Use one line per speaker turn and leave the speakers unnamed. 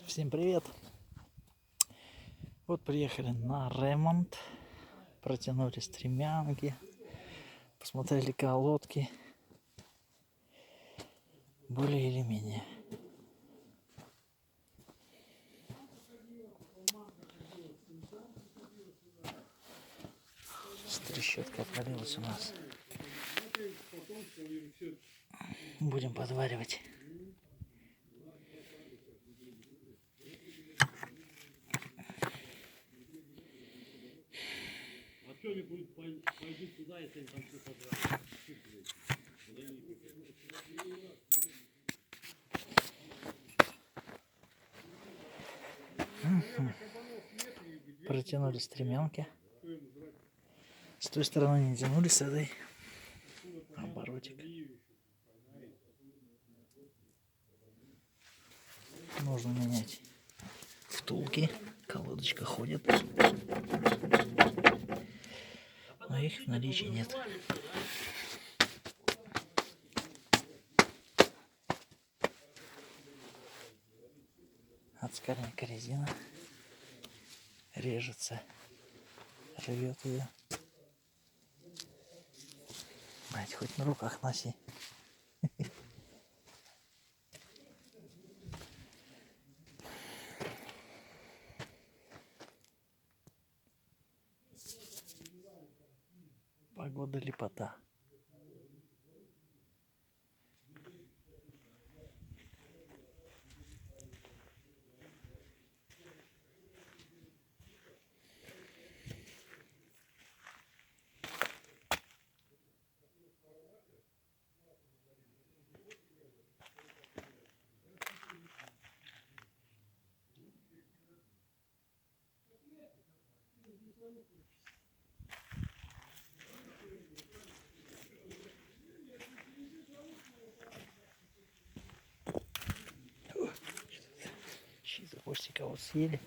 Всем привет! Вот приехали на ремонт, протянули стремянки, посмотрели колодки, более или менее. Трещотка отвалилась у нас. Будем подваривать.
Пойди туда, если там что-то брать.
Протянули стремянки. С той стороны не тянули, с этой оборотик. Нужно менять втулки. Колодочка ходит, но их в наличии нет. Отскальника резина режется, рвет ее. Мать, хоть на руках носи. Погода лепота. Чьи-то хвостика вот съели.